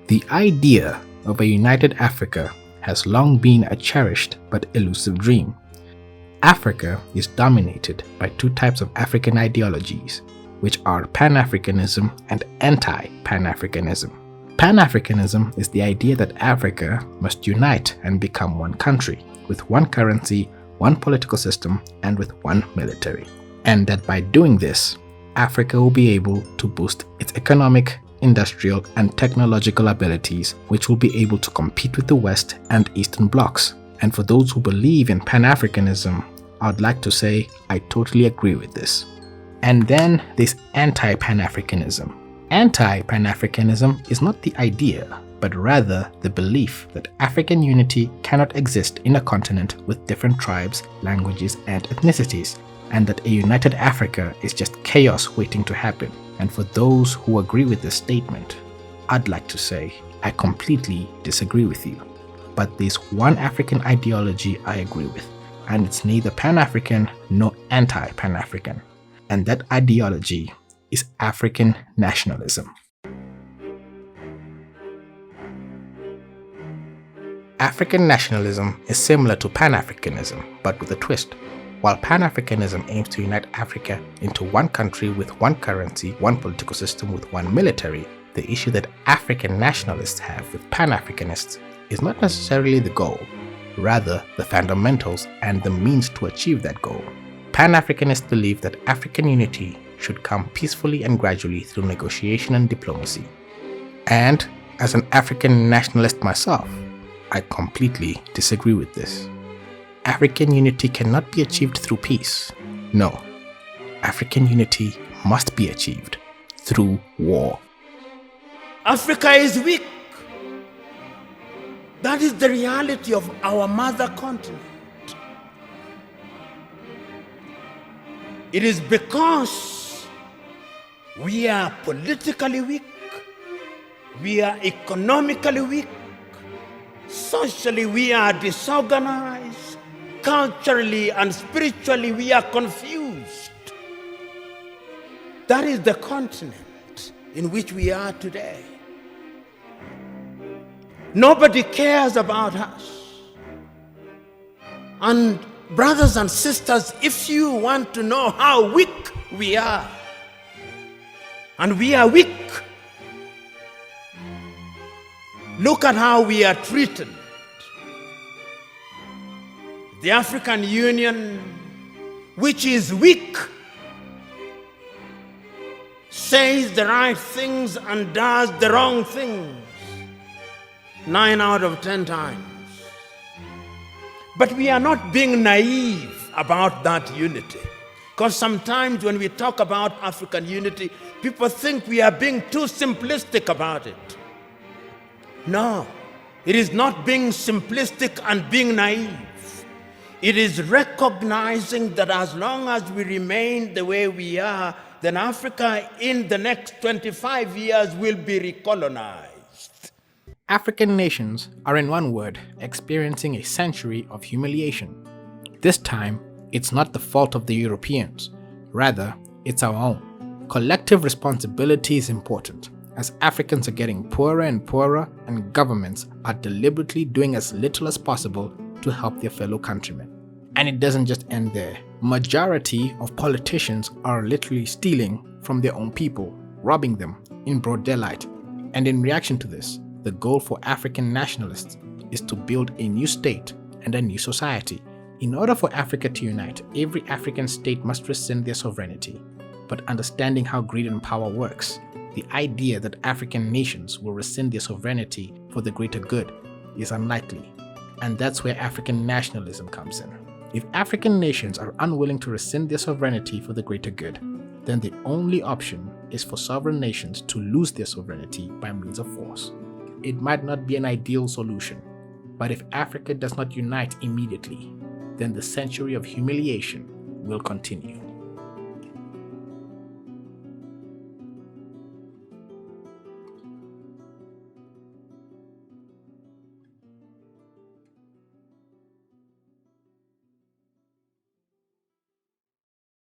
The idea of a united Africa has long been a cherished but elusive dream. Africa is dominated by two types of African ideologies, which are Pan-Africanism and anti-Pan-Africanism. Pan-Africanism is the idea that Africa must unite and become one country, with one currency, one political system, and with one military. And that by doing this, Africa will be able to boost its economic, industrial, and technological abilities, which will be able to compete with the West and Eastern blocs. And for those who believe in Pan-Africanism, I'd like to say I totally agree with this. And then there's anti-Pan-Africanism. Anti-Pan-Africanism is not the idea, but rather the belief that African unity cannot exist in a continent with different tribes, languages, and ethnicities, and that a united Africa is just chaos waiting to happen. And for those who agree with this statement, I'd like to say I completely disagree with you. But there's one African ideology I agree with, and it's neither Pan-African nor anti-Pan-African. And that ideology is African nationalism. African nationalism is similar to Pan-Africanism, but with a twist. While Pan-Africanism aims to unite Africa into one country with one currency, one political system with one military, the issue that African nationalists have with Pan-Africanists is not necessarily the goal, rather the fundamentals and the means to achieve that goal. Pan-Africanists believe that African unity should come peacefully and gradually through negotiation and diplomacy. And as an African nationalist myself, I completely disagree with this. African unity cannot be achieved through peace. No, African unity must be achieved through war. Africa is weak. That is the reality of our mother continent. It is because we are politically weak, we are economically weak, socially we are disorganized, culturally and spiritually we are confused. That is the continent in which we are today. Nobody cares about us. And brothers and sisters, if you want to know how weak we are, and we are weak, look at how we are treated. The African Union, which is weak, says the right things and does the wrong things 9 out of 10 times. But we are not being naive about that unity. Because sometimes when we talk about African unity, people think we are being too simplistic about it. No, it is not being simplistic and being naive. It is recognizing that as long as we remain the way we are, then Africa in the next 25 years will be recolonized. African nations are, in one word, experiencing a century of humiliation. This time, it's not the fault of the Europeans. Rather, it's our own. Collective responsibility is important, as Africans are getting poorer and poorer, and governments are deliberately doing as little as possible to help their fellow countrymen. And it doesn't just end there. Majority of politicians are literally stealing from their own people, robbing them in broad daylight. And in reaction to this, the goal for African nationalists is to build a new state and a new society. In order for Africa to unite, every African state must rescind their sovereignty. But understanding how greed and power works, the idea that African nations will rescind their sovereignty for the greater good is unlikely. And that's where African nationalism comes in. If African nations are unwilling to rescind their sovereignty for the greater good, then the only option is for sovereign nations to lose their sovereignty by means of force. It might not be an ideal solution, but if Africa does not unite immediately, then the century of humiliation will continue.